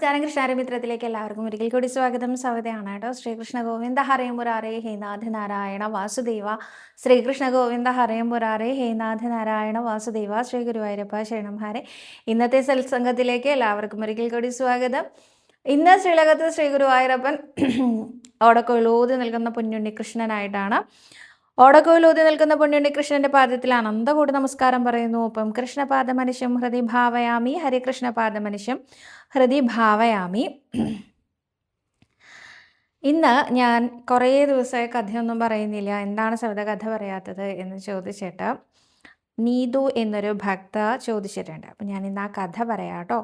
നമസ്കാരം. കൃഷ്ണാരമിത്രത്തിലേക്ക് എല്ലാവർക്കും ഒരിക്കൽ കൂടി സ്വാഗതം. സവിതയാണ് കേട്ടോ. ശ്രീകൃഷ്ണ ഗോവിന്ദ ഹരേ മുരാരേ ഹേ നാഥ നാരായണ വാസുദേവ. ശ്രീകൃഷ്ണ ഗോവിന്ദ ഹരേ മുരാരേ ഹേ നാഥ നാരായണ വാസുദേവ. ശ്രീ ഗുരുവായൂരപ്പ ശരണം ഹരേ. ഇന്നത്തെ സത്സംഗത്തിലേക്ക് എല്ലാവർക്കും ഒരിക്കൽ കൂടി സ്വാഗതം. ഇന്ന് ശ്രീലകത്ത് ശ്രീ ഗുരുവായൂരപ്പൻ ഓടക്കൊയിലൂതി നിൽക്കുന്ന പൊന്നുണ്ണി കൃഷ്ണനായിട്ടാണ്. ഓടക്കോയിലൂതി നിൽക്കുന്ന പുണ്യുണ്ണി കൃഷ്ണന്റെ പാദത്തിൽ അനന്തകൂടി നമസ്കാരം പറയുന്നു. ഒപ്പം കൃഷ്ണപാദമനുഷ്യം ഹൃദി ഭാവയാമി, ഹരികൃഷ്ണപാദമനുഷ്യം ഹൃദി ഭാവയാമി. ഇന്ന് ഞാൻ കുറേ ദിവസമായി കഥയൊന്നും പറയുന്നില്ല, എന്താണ് സവിത കഥ പറയാത്തത് എന്ന് ചോദിച്ചിട്ട് നീതു എന്നൊരു ഭക്ത ചോദിച്ചിട്ടുണ്ട്. അപ്പം ഞാൻ ഇന്ന് ആ കഥ പറയാം കേട്ടോ.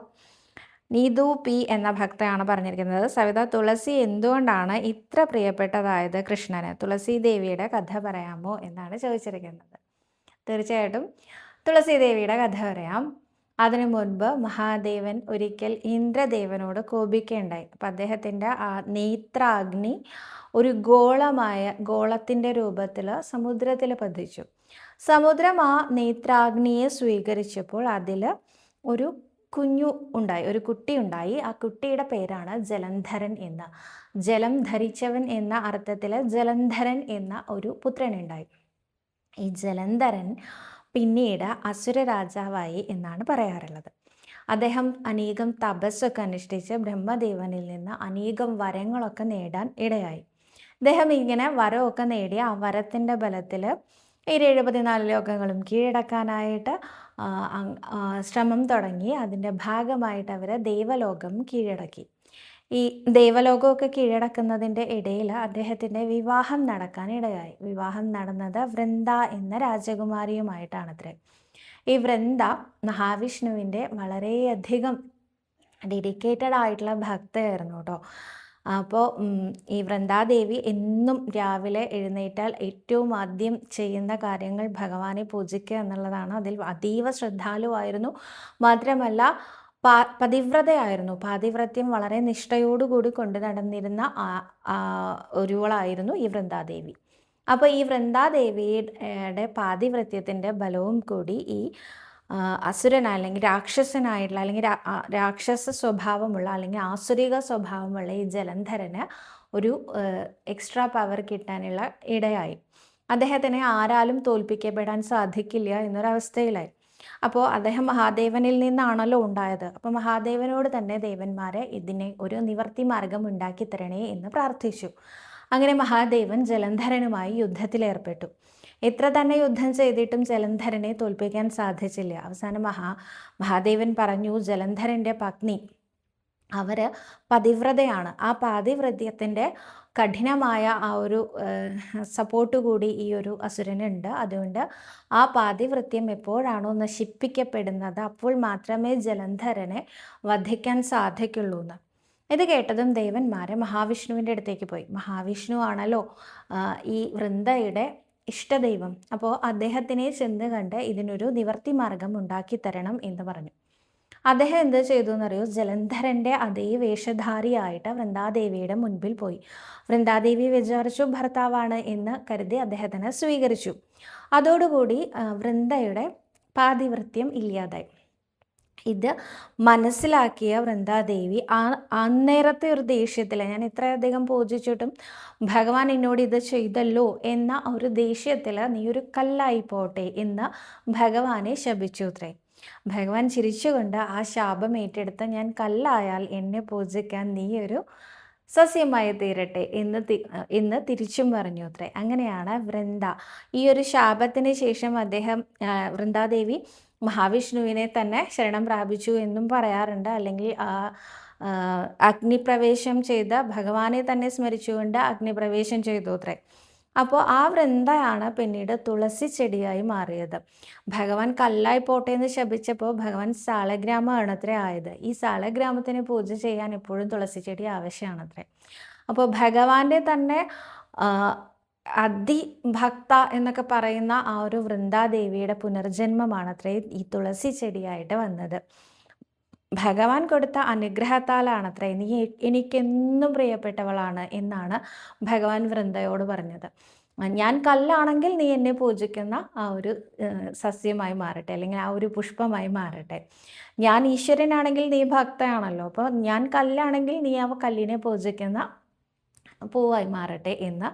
നീതു പി എന്ന ഭക്തയാണ് പറഞ്ഞിരിക്കുന്നത്, സവിത തുളസി എന്തുകൊണ്ടാണ് ഇത്ര പ്രിയപ്പെട്ടതായത് കൃഷ്ണന്? തുളസി ദേവിയുടെ കഥ പറയാമോ എന്നാണ് ചോദിച്ചിരിക്കുന്നത്. തീർച്ചയായിട്ടും തുളസി ദേവിയുടെ കഥ പറയാം. അതിനു മുൻപ് മഹാദേവൻ ഒരിക്കൽ ഇന്ദ്രദേവനോട് കോപിക്കുകയുണ്ടായി. അപ്പം അദ്ദേഹത്തിൻ്റെ ആ നേത്രാഗ്നി ഒരു ഗോളത്തിൻ്റെ രൂപത്തിൽ സമുദ്രത്തിൽ പതിച്ചു. സമുദ്രം ആ നേത്രാഗ്നിയെ സ്വീകരിച്ചപ്പോൾ അതിൽ ഒരു ഒരു കുട്ടി ഉണ്ടായി. ആ കുട്ടിയുടെ പേരാണ് ജലന്ധരൻ എന്ന്. ജലം ധരിച്ചവൻ എന്ന അർത്ഥത്തിൽ ജലന്ധരൻ എന്ന ഒരു പുത്രനുണ്ടായി. ഈ ജലന്ധരൻ പിന്നീട് അസുര രാജാവായി എന്നാണ് പറയാറുള്ളത്. അദ്ദേഹം അനേകം തപസ്സൊക്കെ അനുഷ്ഠിച്ച് ബ്രഹ്മദേവനിൽ നിന്ന് അനേകം വരങ്ങളൊക്കെ നേടാൻ ഇടയായി. അദ്ദേഹം ഇങ്ങനെ വരമൊക്കെ നേടി ആ വരത്തിൻ്റെ ബലത്തിൽ ഈ 74 ലോകങ്ങളും കീഴടക്കാനായിട്ട് ശ്രമം തുടങ്ങി. അതിൻ്റെ ഭാഗമായിട്ട് അവർ ദേവലോകം കീഴടക്കി. ഈ ദേവലോകമൊക്കെ കീഴടക്കുന്നതിൻ്റെ ഇടയിൽ അദ്ദേഹത്തിൻ്റെ വിവാഹം നടക്കാൻ ഇടയായി. വിവാഹം നടന്നത് വൃന്ദ എന്ന രാജകുമാരിയുമായിട്ടാണത്രേ. ഈ വൃന്ദ മഹാവിഷ്ണുവിൻ്റെ വളരെയധികം ഡെഡിക്കേറ്റഡ് ആയിട്ടുള്ള ഭക്തയായിരുന്നു കേട്ടോ. അപ്പോൾ ഈ വൃന്ദാദേവി എന്നും രാവിലെ എഴുന്നേറ്റാൽ ഏറ്റവും ആദ്യം ചെയ്യുന്ന കാര്യങ്ങൾ ഭഗവാനെ പൂജിക്കുക എന്നുള്ളതാണ്. അതിൽ അതീവ ശ്രദ്ധാലുവായിരുന്നു. മാത്രമല്ല പതിവ്രതയായിരുന്നു. പാതിവ്രത്യം വളരെ നിഷ്ഠയോടുകൂടി കൊണ്ടു നടന്നിരുന്ന ഒരുവളായിരുന്നു ഈ വൃന്ദാദേവി. അപ്പോൾ ഈ വൃന്ദാദേവിയുടെ പാതിവ്രത്യത്തിൻ്റെ ബലവും കൂടി ഈ അസുരനായ അല്ലെങ്കിൽ രാക്ഷസനായിട്ടുള്ള അല്ലെങ്കിൽ രാക്ഷസ സ്വഭാവമുള്ള അല്ലെങ്കിൽ ആസുരിക സ്വഭാവമുള്ള ഈ ജലന്ധരന് ഒരു എക്സ്ട്രാ പവർ കിട്ടാനുള്ള ഇടയായി. അദ്ദേഹത്തിനെ ആരാലും തോൽപ്പിക്കപ്പെടാൻ സാധിക്കില്ല എന്നൊരവസ്ഥയിലായി. അപ്പോൾ അദ്ദേഹം മഹാദേവനിൽ നിന്നാണല്ലോ ഉണ്ടായത്. അപ്പോൾ മഹാദേവനോട് തന്നെ ദേവന്മാരെ ഇതിനെ ഒരു നിവർത്തി മാർഗം ഉണ്ടാക്കി തരണേ എന്ന് പ്രാർത്ഥിച്ചു. അങ്ങനെ മഹാദേവൻ ജലന്ധരനുമായി യുദ്ധത്തിലേർപ്പെട്ടു. എത്ര തന്നെ യുദ്ധം ചെയ്തിട്ടും ജലന്ധരനെ തോൽപ്പിക്കാൻ സാധിച്ചില്ല. അവസാനം മഹാദേവൻ പറഞ്ഞു, ജലന്ധരൻ്റെ പത്നി അവർ പതിവ്രതയാണ്. ആ പാതിവ്രത്യത്തിൻ്റെ കഠിനമായ ആ ഒരു സപ്പോർട്ട് കൂടി ഈ ഒരു അസുരനുണ്ട്. അതുകൊണ്ട് ആ പാതിവ്രത്യം എപ്പോഴാണോ നശിപ്പിക്കപ്പെടുന്നത് അപ്പോൾ മാത്രമേ ജലന്ധരനെ വധിക്കാൻ സാധിക്കുള്ളൂ എന്ന്. ഇത് കേട്ടതും ദേവന്മാരെ മഹാവിഷ്ണുവിൻ്റെ അടുത്തേക്ക് പോയി. മഹാവിഷ്ണു ആണല്ലോ ഈ വൃന്ദയുടെ ഇഷ്ടദൈവം. അപ്പോൾ അദ്ദേഹത്തിനെ ചെന്ന് കണ്ട് ഇതിനൊരു നിവർത്തി മാർഗം ഉണ്ടാക്കി തരണം എന്ന് പറഞ്ഞു. അദ്ദേഹം എന്ത് ചെയ്തു എന്നറിയോ? ജലന്ധരൻ്റെ അതേ വേഷധാരിയായിട്ട് വൃന്ദാദേവിയുടെ മുൻപിൽ പോയി. വൃന്ദാദേവി വിചാരിച്ചു ഭർത്താവാണ് എന്ന് കരുതി അദ്ദേഹത്തിനെ സ്വീകരിച്ചു. അതോടുകൂടി വൃന്ദയുടെ പാതിവൃത്യം ഇല്ലാതായി. ഇത് മനസ്സിലാക്കിയ വൃന്ദാദേവി അന്നേരത്തെ ഒരു ദേഷ്യത്തിൽ, ഞാൻ ഇത്രയധികം പൂജിച്ചിട്ടും ഭഗവാൻ എന്നോട് ഇത് ചെയ്തല്ലോ എന്ന ഒരു ദേഷ്യത്തിൽ നീ ഒരു കല്ലായി പോട്ടെ എന്ന് ഭഗവാനെ ശപിച്ചു അത്രേ. ഭഗവാൻ ചിരിച്ചുകൊണ്ട് ആ ശാപം ഏറ്റെടുത്ത് ഞാൻ കല്ലായാൽ എന്നെ പൂജിക്കാൻ നീ ഒരു സസ്യമായി തീരട്ടെ എന്ന് തിരിച്ചും പറഞ്ഞു അത്രേ. അങ്ങനെയാണ് വൃന്ദ ഈ ഒരു ശാപത്തിന് ശേഷം വൃന്ദാദേവി മഹാവിഷ്ണുവിനെ തന്നെ ശരണം പ്രാപിച്ചു എന്നും പറയാറുണ്ട്. അല്ലെങ്കിൽ അഗ്നിപ്രവേശം ചെയ്ത ഭഗവാനെ തന്നെ സ്മരിച്ചുകൊണ്ട് അഗ്നിപ്രവേശം ചെയ്തു അത്രേ. അപ്പോൾ ആ വൃന്ദയാണ് പിന്നീട് തുളസി ചെടിയായി മാറിയത്. ഭഗവാൻ കല്ലായി പോട്ടെ എന്ന് ശപിച്ചപ്പോൾ ഭഗവാൻ സാളഗ്രാമമാണത്രേ ആയത്. ഈ സാളഗ്രാമത്തിന് പൂജ ചെയ്യാൻ എപ്പോഴും തുളസി ചെടി ആവശ്യമാണത്രേ. അപ്പോൾ ഭഗവാന്റെ തന്നെ അതിഭക്ത എന്നൊക്കെ പറയുന്ന ആ ഒരു വൃന്ദാദേവിയുടെ പുനർജന്മമാണത്രേ ഈ തുളസി ചെടിയായിട്ട് വന്നത്. ഭഗവാൻ കൊടുത്ത അനുഗ്രഹത്താലാണത്രേ നീ എനിക്കെന്നും പ്രിയപ്പെട്ടവളാണ് എന്നാണ് ഭഗവാൻ വൃന്ദയോട് പറഞ്ഞത്. ഞാൻ കല്ലാണെങ്കിൽ നീ എന്നെ പൂജിക്കുന്ന ആ ഒരു സസ്യമായി മാറട്ടെ, അല്ലെങ്കിൽ ആ ഒരു പുഷ്പമായി മാറട്ടെ. ഞാൻ ഈശ്വരനാണെങ്കിൽ നീ ഭക്തയാണല്ലോ, അപ്പോൾ ഞാൻ കല്ലാണെങ്കിൽ നീ ആ കല്ലിനെ പൂജിക്കുന്ന പൂവായി മാറട്ടെ എന്ന്.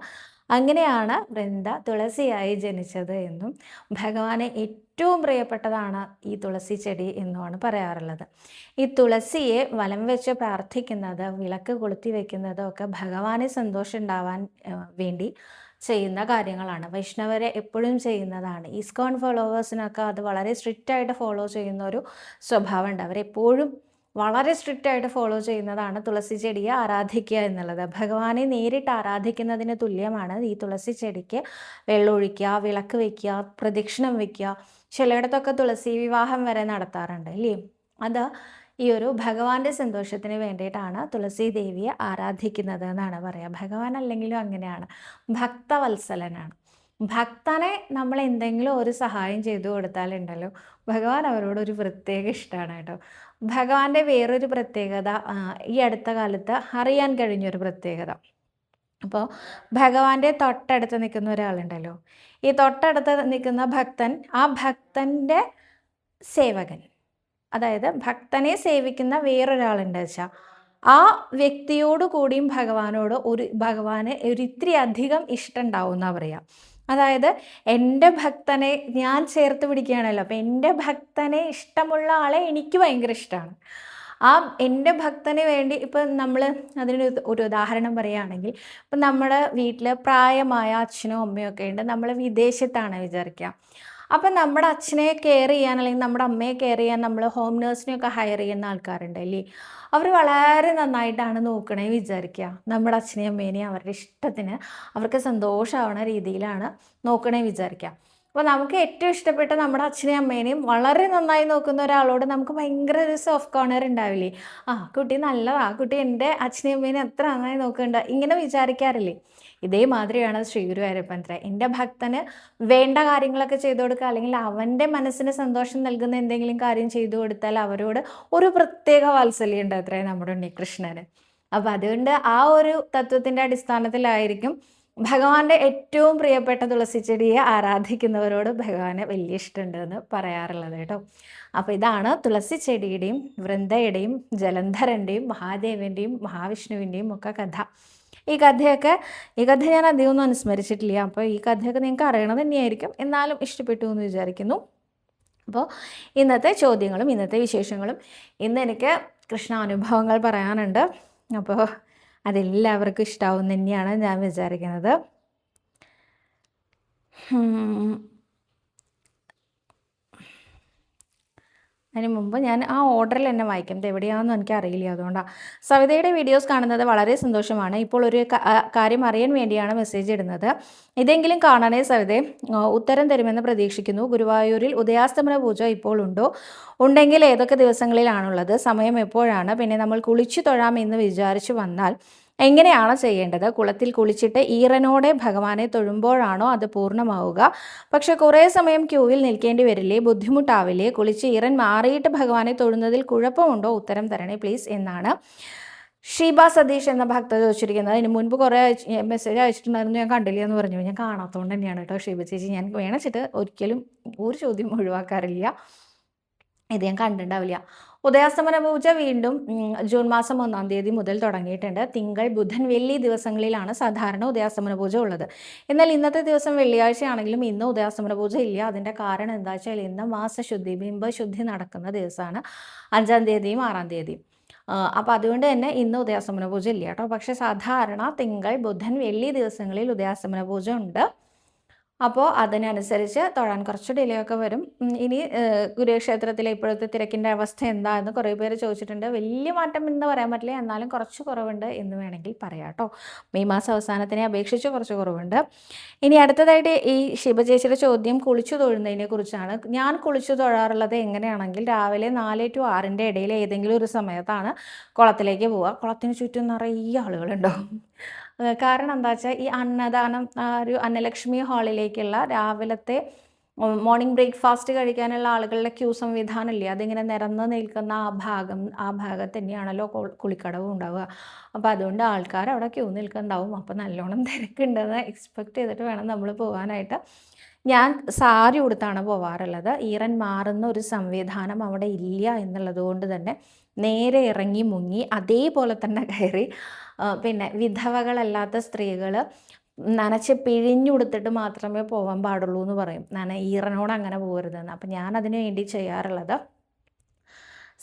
അങ്ങനെയാണ് വൃന്ദ തുളസിയായി ജനിച്ചത് എന്നും ഭഗവാന് ഏറ്റവും പ്രിയപ്പെട്ടതാണ് ഈ തുളസി ചെടി എന്നുമാണ് പറയാറുള്ളത്. ഈ തുളസിയെ വലം വെച്ച് പ്രാർത്ഥിക്കുന്നത്, വിളക്ക് കൊളുത്തി വെക്കുന്നതും ഒക്കെ ഭഗവാന് സന്തോഷം ഉണ്ടാവാൻ വേണ്ടി ചെയ്യുന്ന കാര്യങ്ങളാണ്. വൈഷ്ണവരെ എപ്പോഴും ചെയ്യുന്നതാണ്. ഇസ്കോൺ ഫോളോവേഴ്സിനൊക്കെ അത് വളരെ സ്ട്രിക്റ്റായിട്ട് ഫോളോ ചെയ്യുന്ന ഒരു സ്വഭാവമുണ്ട്. അവരെപ്പോഴും വളരെ സ്ട്രിക്റ്റായിട്ട് ഫോളോ ചെയ്യുന്നതാണ് തുളസി ചെടിയെ ആരാധിക്കുക എന്നുള്ളത്. ഭഗവാനെ നേരിട്ട് ആരാധിക്കുന്നതിന് തുല്യമാണ് ഈ തുളസി ചെടിക്ക് വെള്ളമൊഴിക്കുക, വിളക്ക് വയ്ക്കുക, പ്രദക്ഷിണം വയ്ക്കുക. ചിലയിടത്തൊക്കെ തുളസി വിവാഹം വരെ നടത്താറുണ്ട് അല്ലേ. അത് ഈ ഒരു ഭഗവാന്റെ സന്തോഷത്തിന് വേണ്ടിയിട്ടാണ് തുളസി ദേവിയെ ആരാധിക്കുന്നത് എന്നാണ് പറയുക. ഭഗവാൻ അല്ലെങ്കിലും അങ്ങനെയാണ്, ഭക്തവത്സലനാണ്. ഭക്തനെ നമ്മൾ എന്തെങ്കിലും ഒരു സഹായം ചെയ്തു കൊടുത്താലുണ്ടല്ലോ, ഭഗവാൻ അവരോടൊരു പ്രത്യേക ഇഷ്ടമാണ് കേട്ടോ. ഭഗവാന്റെ വേറൊരു പ്രത്യേകത ഈ അടുത്ത കാലത്ത് അറിയാൻ കഴിഞ്ഞൊരു പ്രത്യേകത. അപ്പോൾ ഭഗവാന്റെ തൊട്ടടുത്ത് നിൽക്കുന്ന ഒരാളുണ്ടല്ലോ, ഈ തൊട്ടടുത്ത് നിൽക്കുന്ന ഭക്തൻ, ആ ഭക്തൻ്റെ സേവകൻ, അതായത് ഭക്തനെ സേവിക്കുന്ന വേറൊരാളുണ്ട് വെച്ചാൽ ആ വ്യക്തിയോട് കൂടിയും ഭഗവാന് ഒരു ഇത്തിരി അധികം ഇഷ്ടം ഉണ്ടാവും എന്നാണ് പറയുക. അതായത് എൻ്റെ ഭക്തനെ ഞാൻ ചേർത്ത് പിടിക്കുകയാണല്ലോ, അപ്പം എൻ്റെ ഭക്തനെ ഇഷ്ടമുള്ള ആളെ എനിക്ക് ഭയങ്കര ഇഷ്ടമാണ്. ആ എൻ്റെ ഭക്തന് വേണ്ടി ഇപ്പം നമ്മൾ ഒരു ഉദാഹരണം പറയുകയാണെങ്കിൽ, ഇപ്പം നമ്മുടെ വീട്ടിൽ പ്രായമായ അച്ഛനോ അമ്മയോ ഒക്കെ ഉണ്ട്, നമ്മൾ വിദേശത്താണ് വിചാരിക്കുക. അപ്പം നമ്മുടെ അച്ഛനെ കെയർ ചെയ്യാൻ അല്ലെങ്കിൽ നമ്മുടെ അമ്മയെ കെയർ ചെയ്യാൻ നമ്മൾ ഹോം നേഴ്സിനെയൊക്കെ ഹയർ ചെയ്യുന്ന ആൾക്കാരുണ്ട് അല്ലേ. അവർ വളരെ നന്നായിട്ടാണ് നോക്കണേ വിചാരിക്കുക. നമ്മുടെ അച്ഛനെയും അമ്മേനെയും അവരുടെ ഇഷ്ടത്തിന് അവർക്ക് സന്തോഷമാവണ രീതിയിലാണ് നോക്കണേ വിചാരിക്കുക. അപ്പോൾ നമുക്ക് ഏറ്റവും ഇഷ്ടപ്പെട്ട നമ്മുടെ അച്ഛനെയും അമ്മേനെയും വളരെ നന്നായി നോക്കുന്ന ഒരാളോട് നമുക്ക് ഭയങ്കര ഒരു സോഫ്റ്റ് കോർണർ ഉണ്ടാവില്ലേ. ആ കുട്ടി നല്ലതാ, ആ കുട്ടി എൻ്റെ അച്ഛനെയും അമ്മേനെ എത്ര നന്നായി നോക്കുന്നുണ്ട്, ഇങ്ങനെ വിചാരിക്കാറില്ലേ. ഇതേമാതിരിയാണ് ശ്രീ ഗുരുവായൂരപ്പൻ. എൻ്റെ ഭക്തന് വേണ്ട കാര്യങ്ങളൊക്കെ ചെയ്തു കൊടുക്കുക, അല്ലെങ്കിൽ അവൻ്റെ മനസ്സിന് സന്തോഷം നൽകുന്ന എന്തെങ്കിലും കാര്യം ചെയ്തു കൊടുത്താൽ അവരോട് ഒരു പ്രത്യേക വാത്സല്യം ഉണ്ട് അത്രേ നമ്മുടെ ഉണ്ണികൃഷ്ണന്. അപ്പം അതുകൊണ്ട് ആ ഒരു തത്വത്തിൻ്റെ അടിസ്ഥാനത്തിലായിരിക്കും ഭഗവാന്റെ ഏറ്റവും പ്രിയപ്പെട്ട തുളസി ചെടിയെ ആരാധിക്കുന്നവരോട് ഭഗവാന് വലിയ ഇഷ്ടമുണ്ടെന്ന് പറയാറുള്ളത് കേട്ടോ. അപ്പോൾ ഇതാണ് തുളസി ചെടിയുടെയും വൃന്ദയുടെയും ജലന്ധരൻ്റെയും മഹാദേവൻ്റെയും മഹാവിഷ്ണുവിൻ്റെയും ഒക്കെ കഥ. ഈ കഥ ഞാൻ അധികമൊന്നും അനുസ്മരിച്ചിട്ടില്ല. അപ്പോൾ ഈ കഥയൊക്കെ നിങ്ങൾക്ക് അറിയണം തന്നെയായിരിക്കും, എന്നാലും ഇഷ്ടപ്പെട്ടു എന്ന് വിചാരിക്കുന്നു. അപ്പോൾ ഇന്നത്തെ ചോദ്യങ്ങളും ഇന്നത്തെ വിശേഷങ്ങളും, ഇന്ന് എനിക്ക് കൃഷ്ണാനുഭവങ്ങൾ പറയാനുണ്ട്. അപ്പോൾ അതെല്ലാവർക്കും ഇഷ്ടമാവും തന്നെയാണ് ഞാൻ വിചാരിക്കുന്നത്. അതിന് മുമ്പ് ഞാൻ ആ ഓർഡറിൽ തന്നെ വായിക്കാം, ഇത് എവിടെയാണെന്ന് എനിക്കറിയില്ല, അതുകൊണ്ടാണ്. സവിതയുടെ വീഡിയോസ് കാണുന്നത് വളരെ സന്തോഷമാണ്. ഇപ്പോൾ ഒരു കാര്യം അറിയാൻ വേണ്ടിയാണ് മെസ്സേജ് ഇടുന്നത്. ഇതെങ്കിലും കാണണേ സവിതയെ, ഉത്തരം തരുമെന്ന് പ്രതീക്ഷിക്കുന്നു. ഗുരുവായൂരിൽ ഉദയാസ്തമന പൂജ ഇപ്പോൾ ഉണ്ടോ? ഉണ്ടെങ്കിൽ ഏതൊക്കെ ദിവസങ്ങളിലാണുള്ളത്? സമയം എപ്പോഴാണ്? പിന്നെ നമ്മൾ കുളിച്ചു തൊഴാം എന്ന് വിചാരിച്ചു വന്നാൽ എങ്ങനെയാണ് ചെയ്യേണ്ടത്? കുളത്തിൽ കുളിച്ചിട്ട് ഈറനോടെ ഭഗവാനെ തൊഴുമ്പോഴാണോ അത് പൂർണ്ണമാവുക? പക്ഷെ കുറേ സമയം ക്യൂവിൽ നിൽക്കേണ്ടി വരില്ലേ? ബുദ്ധിമുട്ടാവില്ലേ? കുളിച്ച് ഈറൻ മാറിയിട്ട് ഭഗവാനെ തൊഴുന്നതിൽ കുഴപ്പമുണ്ടോ? ഉത്തരം തരണേ പ്ലീസ് എന്നാണ് ഷീബ സതീഷ് എന്ന ഭക്ത ചോദിച്ചിരിക്കുന്നത്. അതിന് മുൻപ് കുറേ മെസ്സേജ് അയച്ചിട്ടുണ്ടായിരുന്നു, ഞാൻ കണ്ടില്ല എന്ന് പറഞ്ഞു. ഞാൻ കാണാത്തതുകൊണ്ട് തന്നെയാണ് കേട്ടോ ഷീബ ചേച്ചി. ഞാൻ വേണിച്ചിട്ട് ഒരിക്കലും ഒരു ചോദ്യം ഒഴിവാക്കാറില്ല, ഇത് ഞാൻ കണ്ടിട്ടുണ്ടാവില്ല. ഉദയാസ്തമന പൂജ വീണ്ടും ജൂൺ മാസം 1-ാം തീയതി മുതൽ തുടങ്ങിയിട്ടുണ്ട്. തിങ്കൾ, ബുധൻ, വെള്ളി ദിവസങ്ങളിലാണ് സാധാരണ ഉദയാസ്തമന പൂജ ഉള്ളത്. എന്നാൽ ഇന്നത്തെ ദിവസം വെള്ളിയാഴ്ചയാണെങ്കിലും ഇന്ന് ഉദയാസ്തമന പൂജ ഇല്ല. അതിൻ്റെ കാരണം എന്താ വെച്ചാൽ ഇന്ന് മാസശുദ്ധി, ബിംബശുദ്ധി നടക്കുന്ന ദിവസമാണ്, 5-ാം തീയതിയും 6-ാം തീയതിയും. അപ്പോൾ അതുകൊണ്ട് തന്നെ ഇന്ന് ഉദയാസ്തമന പൂജ ഇല്ല കേട്ടോ. പക്ഷേ സാധാരണ തിങ്കൾ, ബുധൻ, വെള്ളി ദിവസങ്ങളിൽ ഉദയാസ്തമന പൂജ ഉണ്ട്. അപ്പോൾ അതിനനുസരിച്ച് തൊഴാൻ കുറച്ച് ഡിലേ ഒക്കെ വരും. ഇനി ഗുരുക്ഷേത്രത്തിലെ ഇപ്പോഴത്തെ തിരക്കിൻ്റെ അവസ്ഥ എന്താണെന്ന് കുറേ പേര് ചോദിച്ചിട്ടുണ്ട്. വലിയ മാറ്റം എന്ന് പറയാൻ പറ്റില്ല, എന്നാലും കുറച്ച് കുറവുണ്ട് എന്ന് വേണമെങ്കിൽ പറയാം കേട്ടോ. മെയ് മാസം അവസാനത്തിനെ അപേക്ഷിച്ച് കുറച്ച് കുറവുണ്ട്. ഇനി അടുത്തതായിട്ട് ഈ ശിവചേച്ചിയുടെ ചോദ്യം കുളിച്ചു തൊഴുന്നതിനെ കുറിച്ചാണ്. ഞാൻ കുളിച്ചു തൊഴാറുള്ളത് എങ്ങനെയാണെങ്കിൽ രാവിലെ 4 to 6 ഇടയിൽ ഏതെങ്കിലും ഒരു സമയത്താണ് കുളത്തിലേക്ക് പോവുക. കുളത്തിന് ചുറ്റും നിറയെ ആളുകളുണ്ടാവും. കാരണം എന്താ വെച്ചാൽ ഈ അന്നദാനം, ഒരു അന്നലക്ഷ്മി ഹാളിലേക്കുള്ള രാവിലത്തെ മോർണിംഗ് ബ്രേക്ക്ഫാസ്റ്റ് കഴിക്കാനുള്ള ആളുകളുടെ ക്യൂ സംവിധാനമില്ലേ, അതിങ്ങനെ നിരന്ന് നിൽക്കുന്ന ആ ഭാഗത്ത് തന്നെയാണല്ലോ കുളിക്കടവും ഉണ്ടാവുക. അപ്പോൾ അതുകൊണ്ട് ആൾക്കാർ അവിടെ ക്യൂ നിൽക്കുന്നുണ്ടാവും. അപ്പോൾ നല്ലോണം തിരക്കുണ്ടെന്ന് എക്സ്പെക്റ്റ് ചെയ്തിട്ട് വേണം നമ്മൾ പോകാനായിട്ട്. ഞാൻ സാരി ഉടുത്താണ് പോവാറുള്ളത്. ഈറൻ മാറുന്ന ഒരു സംവിധാനം അവിടെ ഇല്ല എന്നുള്ളത് കൊണ്ട് തന്നെ നേരെ ഇറങ്ങി മുങ്ങി അതേപോലെ തന്നെ കയറി. പിന്നെ വിധവകളല്ലാത്ത സ്ത്രീകൾ നനച്ച് പിഴിഞ്ഞുടുത്തിട്ട് മാത്രമേ പോകാൻ പാടുള്ളൂ എന്ന് പറയും. ഈറനോട് അങ്ങനെ പോകരുതെന്ന്. അപ്പം ഞാനതിന് വേണ്ടി ചെയ്യാറുള്ളത്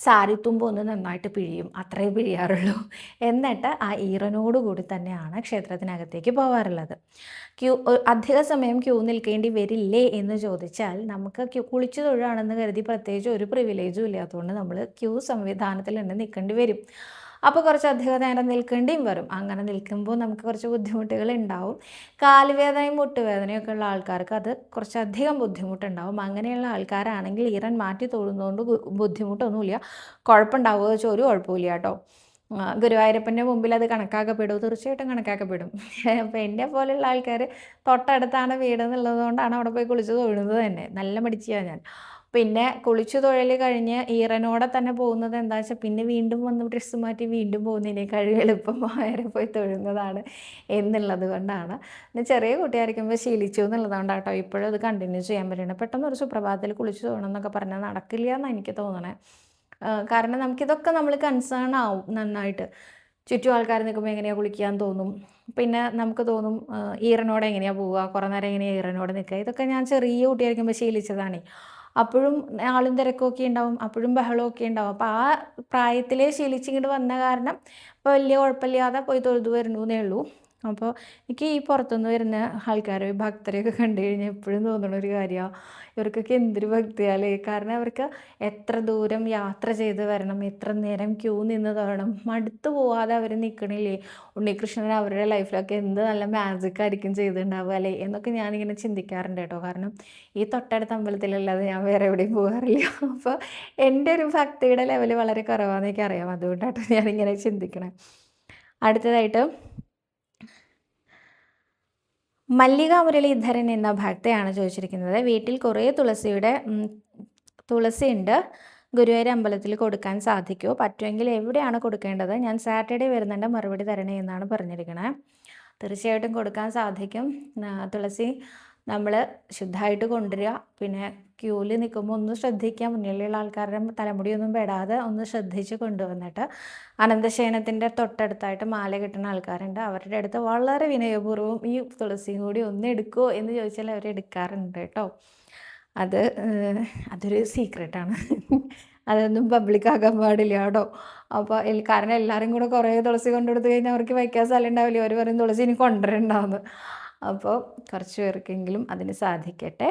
സാരിത്തുമ്പ് ഒന്ന് നന്നായിട്ട് പിഴിയും, അത്രേ പിഴിയാറുള്ളൂ. എന്നിട്ട് ആ ഈറനോട് കൂടി തന്നെയാണ് ക്ഷേത്രത്തിനകത്തേക്ക് പോകാറുള്ളത്. അധിക സമയം ക്യൂ നിൽക്കേണ്ടി വരില്ലേ എന്ന് ചോദിച്ചാൽ, നമുക്ക് കുളിച്ചു തൊഴുകയാണെന്ന് കരുതി പ്രത്യേകിച്ച് ഒരു പ്രിവിലേജും ഇല്ലാത്തതുകൊണ്ട് നമ്മൾ ക്യൂ സംവിധാനത്തിൽ തന്നെ നിൽക്കേണ്ടി വരും. അപ്പോൾ കുറച്ച് അധികം നേരം നിൽക്കേണ്ടിയും വരും. അങ്ങനെ നിൽക്കുമ്പോൾ നമുക്ക് കുറച്ച് ബുദ്ധിമുട്ടുകൾ ഉണ്ടാവും. കാലുവേദനയും മുട്ടുവേദനയൊക്കെ ഉള്ള ആൾക്കാർക്ക് അത് കുറച്ചധികം ബുദ്ധിമുട്ടുണ്ടാവും. അങ്ങനെയുള്ള ആൾക്കാരാണെങ്കിൽ ഈറൻ മാറ്റി തൊഴുന്നതുകൊണ്ട് ബുദ്ധിമുട്ടൊന്നുമില്ല. കുഴപ്പമുണ്ടാവുക വെച്ചാൽ ഒരു കുഴപ്പമില്ല കേട്ടോ. ഗുരുവായൂരപ്പൻ്റെ മുമ്പിൽ അത് കണക്കാക്കപ്പെടും, തീർച്ചയായിട്ടും കണക്കാക്കപ്പെടും. അപ്പോൾ എന്നെ പോലെയുള്ള ആൾക്കാർ തൊട്ടടുത്താണ് വീട് എന്നുള്ളത് കൊണ്ടാണ് അവിടെ പോയി കുളിച്ച് തൊഴുന്നത് തന്നെ. നല്ല മടിച്ചിയാണ് ഞാൻ. പിന്നെ കുളിച്ചു തൊഴൽ കഴിഞ്ഞ് ഈറനോടെ തന്നെ പോകുന്നത് എന്താ വെച്ചാൽ പിന്നെ വീണ്ടും വന്ന് ഡ്രസ്സ് മാറ്റി വീണ്ടും പോകുന്നതിനേക്കാൾ എളുപ്പം വരെ പോയി തൊഴുന്നതാണ് എന്നുള്ളത് കൊണ്ടാണ്. പിന്നെ ചെറിയ കുട്ടിയായിരിക്കുമ്പോൾ ശീലിച്ചു എന്നുള്ളതുകൊണ്ടാണ് കേട്ടോ ഇപ്പോഴും അത് കണ്ടിന്യൂ ചെയ്യാൻ പറ്റുന്നത്. പെട്ടെന്ന് ഒരു സുപ്രഭാതത്തിൽ കുളിച്ചു തൊഴണം എന്നൊക്കെ പറഞ്ഞാൽ നടക്കില്ല എന്നാണ് എനിക്ക് തോന്നണേ. കാരണം നമുക്കിതൊക്കെ നമ്മൾ കൺസേൺ ആവും നന്നായിട്ട്. ചുറ്റും ആൾക്കാർ നിൽക്കുമ്പോൾ എങ്ങനെയാണ് കുളിക്കാൻ തോന്നും. പിന്നെ നമുക്ക് തോന്നും ഈറനോടെ എങ്ങനെയാണ് പോവുക, കുറേ നേരം എങ്ങനെയാണ് ഈറനോടെ നിൽക്കുക. ഇതൊക്കെ ഞാൻ ചെറിയ കുട്ടിയായിരിക്കുമ്പോൾ ശീലിച്ചതാണ്. അപ്പോഴും ആളും തിരക്കൊക്കെ ഉണ്ടാവും, അപ്പോഴും ബഹളമൊക്കെ ഉണ്ടാവും. അപ്പോൾ ആ പ്രായത്തിലേ ശീലിച്ചിങ്ങോട്ട് വന്ന കാരണം ഇപ്പോൾ വലിയ കുഴപ്പമില്ലാതെ പോയി തൊഴുതു വരുന്നേ ഉള്ളൂ. അപ്പോൾ എനിക്ക് ഈ പുറത്തുനിന്ന് വരുന്ന ആൾക്കാരെ ഭക്തരെയൊക്കെ കണ്ടു കഴിഞ്ഞാൽ എപ്പോഴും തോന്നുന്ന ഒരു കാര്യമാണ്, ഇവർക്കൊക്കെ എന്തൊരു ഭക്തിയാലേ. കാരണം അവർക്ക് എത്ര ദൂരം യാത്ര ചെയ്ത് വരണം, എത്ര നേരം ക്യൂ നിന്ന് തൊഴണം, മടുത്തു പോവാതെ അവർ നിൽക്കണില്ലേ. ഉണ്ണികൃഷ്ണൻ അവരുടെ ലൈഫിലൊക്കെ എന്ത് നല്ല മാജിക് ആയിരിക്കും ചെയ്തിട്ടുണ്ടാവുക അല്ലേ എന്നൊക്കെ ഞാനിങ്ങനെ ചിന്തിക്കാറുണ്ട് കേട്ടോ. കാരണം ഈ തൊട്ടടുത്ത അമ്പലത്തിലല്ലാതെ ഞാൻ വേറെ എവിടെയും പോകാറില്ല. അപ്പോൾ എൻ്റെ ഒരു ഭക്തിയുടെ ലെവൽ വളരെ കുറവാണെന്ന് എനിക്കറിയാം. അതുകൊണ്ടാണ് ഞാനിങ്ങനെ ചിന്തിക്കണേ. അടുത്തതായിട്ട് മല്ലിക മുരളീധരൻ എന്ന ഭക്തയാണ് ചോദിച്ചിരിക്കുന്നത്. വീട്ടിൽ കുറേ തുളസിയുണ്ട്, ഗുരുവായൂർ അമ്പലത്തിൽ കൊടുക്കാൻ സാധിക്കുമോ? പറ്റുമെങ്കിൽ എവിടെയാണ് കൊടുക്കേണ്ടത്? ഞാൻ സാറ്റർഡേ വരുന്നുണ്ട്, മറുപടി തരണേ എന്നാണ് പറഞ്ഞിരിക്കണേ. തീർച്ചയായിട്ടും കൊടുക്കാൻ സാധിക്കും. തുളസി നമ്മൾ ശുദ്ധമായിട്ട് കൊണ്ടുവരിക. പിന്നെ ക്യൂവിൽ നിൽക്കുമ്പോൾ ഒന്ന് ശ്രദ്ധിക്കുക, മുന്നിലുള്ള ആൾക്കാരുടെ തലമുടിയൊന്നും പെടാതെ ഒന്ന് ശ്രദ്ധിച്ച് കൊണ്ടുവന്നിട്ട്, അനന്തശയനത്തിൻ്റെ തൊട്ടടുത്തായിട്ട് മാല കിട്ടുന്ന ആൾക്കാരുണ്ട്, അവരുടെ അടുത്ത് വളരെ വിനയപൂർവ്വം ഈ തുളസിയും കൂടി ഒന്ന് എടുക്കുമോ എന്ന് ചോദിച്ചാൽ അവർ എടുക്കാറുണ്ട് കേട്ടോ. അതൊരു സീക്രട്ടാണ്. അതൊന്നും പബ്ലിക്കാക്കാൻ പാടില്ല കേട്ടോ. അപ്പോൾ കാരണം എല്ലാവരും കൂടെ കുറേ തുളസി കൊണ്ടുകൊടുത്തു കഴിഞ്ഞാൽ അവർക്ക് വയ്ക്കാൻ സ്ഥലം ഉണ്ടാവില്ല. അവർ പറയും തുളസി ഇനി കൊണ്ടുവരണ്ടാവുന്നു. അപ്പോൾ കുറച്ച് പേർക്കെങ്കിലും അതിന് സാധിക്കട്ടെ.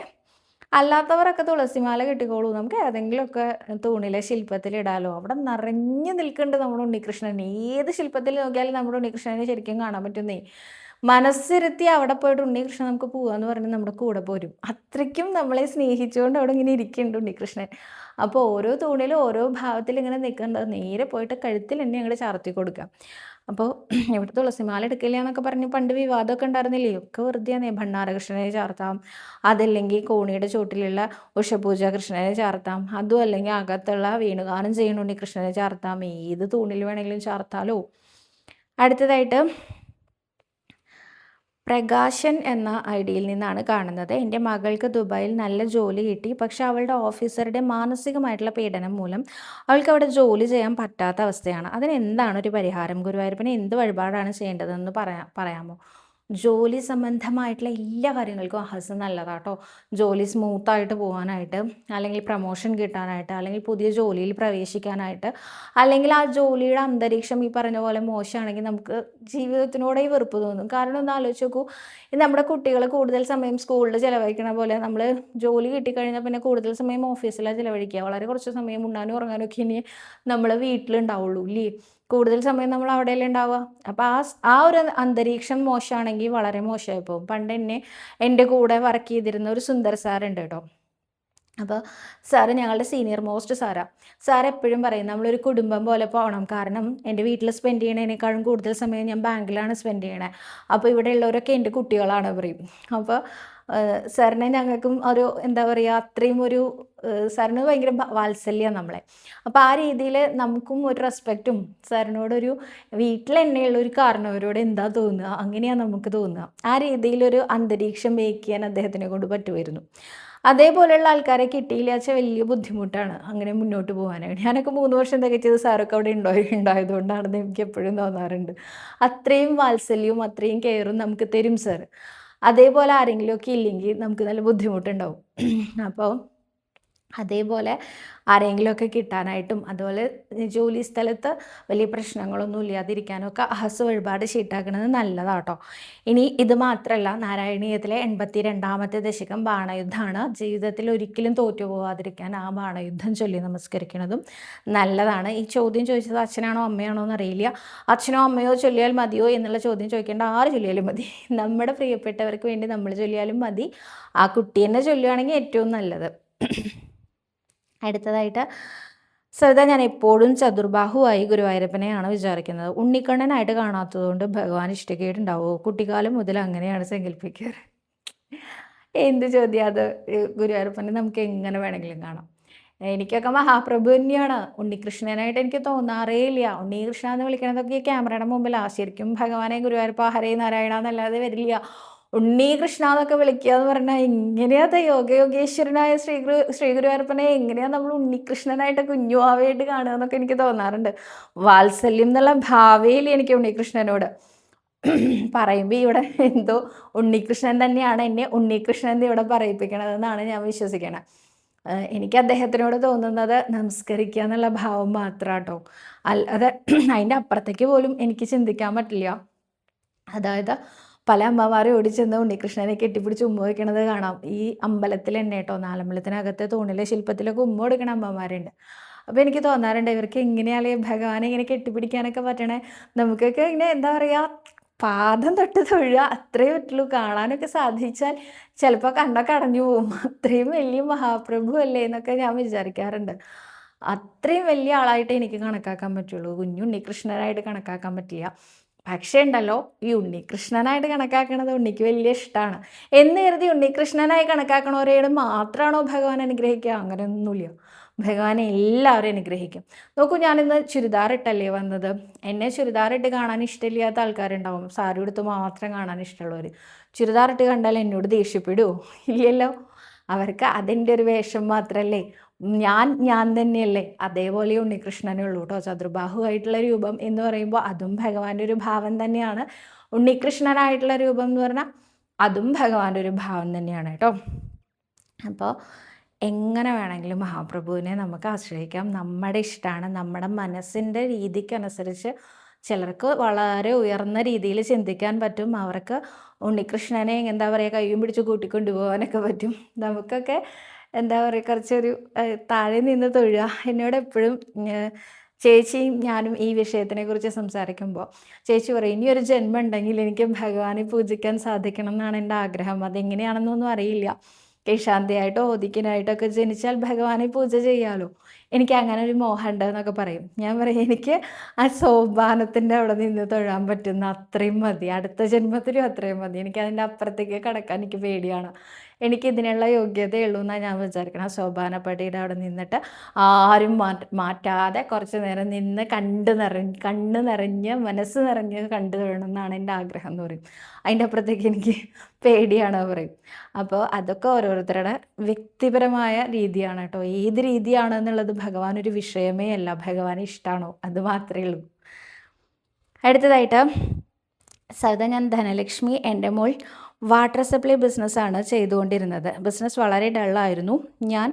അല്ലാത്തവരൊക്കെ തുളസിമാല കിട്ടിക്കോളൂ. നമുക്ക് ഏതെങ്കിലുമൊക്കെ തൂണിലെ ശില്പത്തിലിടാലോ. അവിടെ നിറഞ്ഞു നിൽക്കുന്നുണ്ട് നമ്മുടെ ഉണ്ണികൃഷ്ണൻ. ഏത് ശില്പത്തിൽ നോക്കിയാലും നമ്മുടെ ഉണ്ണികൃഷ്ണനെ ശരിക്കും കാണാൻ പറ്റുന്നേ. മനസ്സിരുത്തി അവിടെ പോയിട്ട് ഉണ്ണികൃഷ്ണൻ നമുക്ക് പോകാമെന്ന് പറഞ്ഞ് നമ്മുടെ കൂടെ പോരും. അത്രയ്ക്കും നമ്മളെ സ്നേഹിച്ചുകൊണ്ട് അവിടെ ഇങ്ങനെ ഇരിക്കുന്നുണ്ട് ഉണ്ണികൃഷ്ണൻ. അപ്പോൾ ഓരോ തൂണിലും ഓരോ ഭാവത്തിൽ ഇങ്ങനെ നിൽക്കേണ്ടത് നേരെ പോയിട്ട് കഴുത്തിൽ തന്നെ അങ്ങോട്ട് ചാർത്തി കൊടുക്കാം. അപ്പോൾ ഇവിടെ തുളസിമാല എടുക്കില്ല എന്നൊക്കെ പറഞ്ഞ് പണ്ട് വിവാദമൊക്കെ ഉണ്ടായിരുന്നില്ലേ, ഒക്കെ വെറുതെയാണ്. ഭണ്ണാരകൃഷ്ണനെ ചാർത്താം, അതല്ലെങ്കിൽ കോണിയുടെ ചുവട്ടിലുള്ള ഉഷപൂജ കൃഷ്ണനെ ചാർത്താം, അതും അല്ലെങ്കിൽ അകത്തുള്ള വേണുഗാനം ചെയ്യണുണ്ടി കൃഷ്ണനെ ചാർത്താം. ഏത് തൂണിൽ വേണമെങ്കിലും ചാർത്താലോ. അടുത്തതായിട്ട് പ്രകാശൻ എന്ന ഐഡിയിൽ നിന്നാണ് കാണുന്നത്. എൻ്റെ മകൾക്ക് ദുബായിൽ നല്ല ജോലി കിട്ടി, പക്ഷേ അവളുടെ ഓഫീസറുടെ മാനസികമായിട്ടുള്ള പീഡനം മൂലം അവൾക്ക് അവിടെ ജോലി ചെയ്യാൻ പറ്റാത്ത അവസ്ഥയാണ്. അതിന് എന്താണ് ഒരു പരിഹാരം? ഗുരുവായൂരപ്പന് എന്ത് വഴിപാടാണ് ചെയ്യേണ്ടതെന്ന് പറയാമോ? ജോലി സംബന്ധമായിട്ടുള്ള എല്ലാ കാര്യങ്ങൾക്കും അഹസ് നല്ലതാട്ടോ. ജോലി സ്മൂത്തായിട്ട് പോകാനായിട്ട്, അല്ലെങ്കിൽ പ്രമോഷൻ കിട്ടാനായിട്ട്, അല്ലെങ്കിൽ പുതിയ ജോലിയിൽ പ്രവേശിക്കാനായിട്ട്, അല്ലെങ്കിൽ ആ ജോലിയുടെ അന്തരീക്ഷം ഈ പറഞ്ഞ പോലെ മോശമാണെങ്കിൽ നമുക്ക് ജീവിതത്തിനോടെ വെറുപ്പ് തോന്നും. കാരണം ഒന്ന് ആലോചിച്ച് നോക്കൂ, നമ്മുടെ കുട്ടികൾ കൂടുതൽ സമയം സ്കൂളിൽ ചിലവഴിക്കണ പോലെ നമ്മൾ ജോലി കിട്ടിക്കഴിഞ്ഞാൽ പിന്നെ കൂടുതൽ സമയം ഓഫീസിലാണ് ചിലവഴിക്കുക. വളരെ കുറച്ച് സമയം ഉണ്ണാനും ഉറങ്ങാനും ഒക്കെ ഇനി നമ്മൾ വീട്ടിലുണ്ടാവുള്ളൂ ഇല്ലേ. കൂടുതൽ സമയം നമ്മൾ അവിടെയല്ലേ ഉണ്ടാവുക. അപ്പോൾ ആ ഒരു അന്തരീക്ഷം മോശമാണെങ്കിൽ വളരെ മോശമായി പോകും. പണ്ട് എൻ്റെ കൂടെ വർക്ക് ചെയ്തിരുന്ന ഒരു സുന്ദർ സാറുണ്ട് കേട്ടോ. അപ്പോൾ സാറ് ഞങ്ങളുടെ സീനിയർ മോസ്റ്റ് സാറാണ്. സാർ എപ്പോഴും പറയും നമ്മളൊരു കുടുംബം പോലെ പോകണം. കാരണം എൻ്റെ വീട്ടിൽ സ്പെൻഡ് ചെയ്യണതിനേക്കാളും കൂടുതൽ സമയം ഞാൻ ബാങ്കിലാണ് സ്പെൻഡ് ചെയ്യണേ. അപ്പോൾ ഇവിടെ ഉള്ളവരൊക്കെ എൻ്റെ കുട്ടികളാണ് പറയും. അപ്പോൾ സാറിനെ ഞങ്ങൾക്കും ഒരു എന്താ പറയുക അത്രയും ഒരു സാറിന് ഭയങ്കര വാത്സല്യമാണ് നമ്മളെ. അപ്പോൾ ആ രീതിയിൽ നമുക്കും ഒരു റെസ്പെക്റ്റും സാറിനോടൊരു വീട്ടിൽ തന്നെയുള്ള ഒരു കാരണവരോട് എന്താ തോന്നുക അങ്ങനെയാണ് നമുക്ക് തോന്നുക. ആ രീതിയിലൊരു അന്തരീക്ഷം മേക്ക് ചെയ്യാൻ അദ്ദേഹത്തിനെ കൊണ്ട് പറ്റുമായിരുന്നു. അതേപോലെയുള്ള ആൾക്കാരെ കിട്ടിയില്ല വെച്ചാൽ വലിയ ബുദ്ധിമുട്ടാണ് അങ്ങനെ മുന്നോട്ട് പോകാനായിട്ട്. ഞാനൊക്കെ 3 വർഷം തികച്ചത് സാറൊക്കെ അവിടെ ഉണ്ടായതുകൊണ്ടാണെന്ന് എനിക്ക് എപ്പോഴും തോന്നാറുണ്ട്. അത്രയും വാത്സല്യവും അത്രയും കെയറും നമുക്ക് തരും സാർ. അതേപോലെ ആരെങ്കിലുമൊക്കെ ഇല്ലെങ്കിൽ നമുക്ക് നല്ല ബുദ്ധിമുട്ടുണ്ടാവും. അപ്പോൾ അതേപോലെ ആരെങ്കിലുമൊക്കെ കിട്ടാനായിട്ടും അതുപോലെ ജോലി സ്ഥലത്ത് വലിയ പ്രശ്നങ്ങളൊന്നും ഇല്ലാതിരിക്കാനൊക്കെ അഹസ് വഴിപാട് ഷീട്ടാക്കുന്നത് നല്ലതാട്ടോ. ഇനി ഇത് മാത്രമല്ല, നാരായണീയത്തിലെ 82ാമത്തെ ദശകം ബാണയുദ്ധമാണ്. ജീവിതത്തിൽ ഒരിക്കലും തോറ്റു പോവാതിരിക്കാൻ ആ ബാണയുദ്ധം ചൊല്ലി നമസ്കരിക്കുന്നതും നല്ലതാണ്. ഈ ചോദ്യം ചോദിച്ചത് അച്ഛനാണോ അമ്മയാണോ എന്നറിയില്ല. അച്ഛനോ അമ്മയോ ചൊല്ലിയാൽ മതിയോ എന്നുള്ള ചോദ്യം ചോദിക്കേണ്ട, ആര് ചൊല്ലിയാലും മതി. നമ്മുടെ പ്രിയപ്പെട്ടവർക്ക് വേണ്ടി നമ്മൾ ചൊല്ലിയാലും മതി. ആ കുട്ടി തന്നെ ചൊല്ലുകയാണെങ്കിൽ ഏറ്റവും നല്ലത്. അടുത്തതായിട്ട്, സരിത ഞാൻ എപ്പോഴും ചതുർബാഹുവായി ഗുരുവായൂരപ്പനെയാണ് വിചാരിക്കുന്നത്. ഉണ്ണിക്കണ്ണനായിട്ട് കാണാത്തതുകൊണ്ട് ഭഗവാൻ ഇഷ്ടക്കേടുണ്ടാവുമോ? കുട്ടിക്കാലം മുതൽ അങ്ങനെയാണ് സങ്കല്പിക്കാറ്. എന്ത് ചോദ്യം അത്? ഗുരുവായൂരപ്പനെ നമുക്ക് എങ്ങനെ വേണമെങ്കിലും കാണാം. എനിക്കൊക്കെ മഹാപ്രഭു തന്നെയാണ്. ഉണ്ണികൃഷ്ണനായിട്ട് എനിക്ക് തോന്നാറേ ഇല്ല. ഉണ്ണികൃഷ്ണ എന്ന് വിളിക്കണതൊക്കെ ഈ മുമ്പിലാണ്. ശരിക്കും ഭഗവാനെ ഗുരുവായൂരപ്പ ഹരേ നാരായണ എന്നല്ലാതെ വരില്ല. ഉണ്ണീകൃഷ്ണ എന്നൊക്കെ വിളിക്കുക എന്ന് പറഞ്ഞാൽ എങ്ങനെയാ യോഗയോഗേശ്വരനായ ശ്രീ ഗുരുവായൂരപ്പനെ എങ്ങനെയാ നമ്മൾ ഉണ്ണികൃഷ്ണനായിട്ട് കുഞ്ഞുവാവയായിട്ട് കാണുക എന്നൊക്കെ എനിക്ക് തോന്നാറുണ്ട്. വാത്സല്യം എന്നുള്ള ഭാവയിൽ എനിക്ക് ഉണ്ണികൃഷ്ണനോട് പറയുമ്പോൾ ഇവിടെ എന്തോ ഉണ്ണികൃഷ്ണൻ തന്നെയാണ് എന്നെ ഉണ്ണികൃഷ്ണൻ എന്ന് ഇവിടെ പറയിപ്പിക്കണതെന്നാണ് ഞാൻ വിശ്വസിക്കണത്. എനിക്ക് അദ്ദേഹത്തിനോട് തോന്നുന്നത് നമസ്കരിക്കുക എന്നുള്ള ഭാവം മാത്രാട്ടോ. അല്ലാതെ അതിൻ്റെ അപ്പുറത്തേക്ക് പോലും എനിക്ക് ചിന്തിക്കാൻ പറ്റില്ല. അതായത് പല അമ്മമാരും ഓടിച്ചെന്ന് ഉണ്ണികൃഷ്ണനെ കെട്ടിപ്പിടിച്ച് ഉമ്മ വയ്ക്കണത് കാണാം. ഈ അമ്പലത്തിൽ തന്നെ കേട്ടോ, നാലമ്പലത്തിനകത്തെ തൂണിലെ ശില്പത്തിലൊക്കെ ഉമ്മ കൊടുക്കണ അമ്മമാരുണ്ട്. അപ്പോൾ എനിക്ക് തോന്നാറുണ്ട് ഇവർക്ക് എങ്ങനെയാലേ ഭഗവാനെ ഇങ്ങനെ കെട്ടിപ്പിടിക്കാനൊക്കെ പറ്റണേ. നമുക്കൊക്കെ ഇങ്ങനെ എന്താ പറയുക, പാദം തൊട്ട് തൊഴുക അത്രേ പറ്റുള്ളൂ. കാണാനൊക്കെ സാധിച്ചാൽ ചിലപ്പോൾ കണ്ണൊക്കെ അടഞ്ഞു പോകും. അത്രയും വലിയ മഹാപ്രഭു അല്ലേ എന്നൊക്കെ ഞാൻ വിചാരിക്കാറുണ്ട്. അത്രയും വലിയ ആളായിട്ട് എനിക്ക് കണക്കാക്കാൻ പറ്റുള്ളൂ. ഉണ്ണികൃഷ്ണനായിട്ട് കണക്കാക്കാൻ പറ്റില്ല. പക്ഷേ ഉണ്ടല്ലോ, ഈ ഉണ്ണികൃഷ്ണനായിട്ട് കണക്കാക്കണത് ഉണ്ണിക്ക് വലിയ ഇഷ്ടമാണ് എന്ന് കരുതി ഉണ്ണികൃഷ്ണനായി കണക്കാക്കണവരോട് മാത്രമാണോ ഭഗവാൻ അനുഗ്രഹിക്കുക? അങ്ങനെയൊന്നുമില്ല. ഭഗവാൻ എല്ലാവരും അനുഗ്രഹിക്കും. നോക്കൂ, ഞാനിന്ന് ചുരിദാറിട്ടല്ലേ വന്നത്. എന്നെ ചുരിദാറിട്ട് കാണാൻ ഇഷ്ടമില്ലാത്ത ആൾക്കാരുണ്ടാവും, സാരി ഉടുത്ത് മാത്രം കാണാൻ ഇഷ്ടമുള്ളവർ. ചുരിദാറിട്ട് കണ്ടാൽ എന്നോട് ദേഷ്യപ്പെടുമോ? ഇല്ലല്ലോ. അവർക്ക് അതിൻ്റെ ഒരു വേഷം മാത്രമല്ലേ. ഞാൻ തന്നെയല്ലേ. അതേപോലെ ഉണ്ണികൃഷ്ണനുള്ളൂ കേട്ടോ. ചതുർബാഹുവായിട്ടുള്ള രൂപം എന്ന് പറയുമ്പോൾ അതും ഭഗവാന്റെ ഒരു ഭാവം തന്നെയാണ്. ഉണ്ണികൃഷ്ണനായിട്ടുള്ള രൂപം എന്ന് പറഞ്ഞാൽ അതും ഭഗവാന്റെ ഒരു ഭാവം തന്നെയാണ് കേട്ടോ. അപ്പോൾ എങ്ങനെ വേണമെങ്കിലും മഹാപ്രഭുവിനെ നമുക്ക് ആശ്രയിക്കാം. നമ്മുടെ ഇഷ്ടമാണ്. നമ്മുടെ മനസ്സിൻ്റെ രീതിക്കനുസരിച്ച് ചിലർക്ക് വളരെ ഉയർന്ന രീതിയിൽ ചിന്തിക്കാൻ പറ്റും. അവർക്ക് ഉണ്ണികൃഷ്ണനെ എന്താ പറയുക, കയ്യും പിടിച്ച് കൂട്ടിക്കൊണ്ടുപോകാനൊക്കെ പറ്റും. നമുക്കൊക്കെ എന്താ പറയുക, കുറച്ചൊരു താഴെ നിന്ന് തൊഴുക. എന്നോട് എപ്പോഴും ചേച്ചിയും ഞാനും ഈ വിഷയത്തിനെക്കുറിച്ച് സംസാരിക്കുമ്പോൾ ചേച്ചി പറയും, ഇനിയൊരു ജന്മം ഉണ്ടെങ്കിൽ എനിക്ക് ഭഗവാനെ പൂജിക്കാൻ സാധിക്കണം എന്നാണ് എൻ്റെ ആഗ്രഹം. അതെങ്ങനെയാണെന്നൊന്നും അറിയില്ല. കേശാന്തിയായിട്ടോ ഓദിക്കനായിട്ടൊക്കെ ജനിച്ചാൽ ഭഗവാനെ പൂജ ചെയ്യാമല്ലോ. എനിക്ക് അങ്ങനെ ഒരു മോഹമുണ്ട് എന്നൊക്കെ പറയും. ഞാൻ പറയും, എനിക്ക് ആ സോപാനത്തിൻ്റെ അവിടെ നിന്ന് തൊഴാൻ പറ്റുന്ന അത്രയും മതി. അടുത്ത ജന്മത്തിലും അത്രയും മതി. എനിക്ക് അതിൻ്റെ അപ്പുറത്തേക്ക് കടക്കാൻ എനിക്ക് പേടിയാണ്. എനിക്ക് ഇതിനുള്ള യോഗ്യതയുള്ളൂ എന്നാണ് ഞാൻ വിചാരിക്കണം. സോപാനപ്പടിയുടെ അവിടെ നിന്നിട്ട് ആരും മാറ്റാതെ കുറച്ച് നേരം നിന്ന് കണ്ണ് നിറഞ്ഞ് മനസ്സ് നിറഞ്ഞ് കണ്ടു തൊഴണം എന്നാണ് എൻ്റെ ആഗ്രഹം എന്ന് പറയും. അതിൻ്റെ അപ്പുറത്തേക്ക് എനിക്ക് പേടിയാണ് പറയും. അപ്പോൾ അതൊക്കെ ഓരോരുത്തരുടെ വ്യക്തിപരമായ രീതിയാണ് കേട്ടോ. ഏത് രീതിയാണ് എന്നുള്ളത് ഭഗവാൻ ഒരു വിഷയമേ അല്ല. ഭഗവാന് ഇഷ്ടമാണോ അത് മാത്രമേ ഉള്ളൂ. അടുത്തതായിട്ട്, സരിത ഞാൻ ധനലക്ഷ്മി. എൻ്റെ മോൾ വാട്ടർ സപ്ലൈ ബിസിനസ്സാണ് ചെയ്തുകൊണ്ടിരുന്നത്. ബിസിനസ് വളരെ ഡള്ളായിരുന്നു. ഞാൻ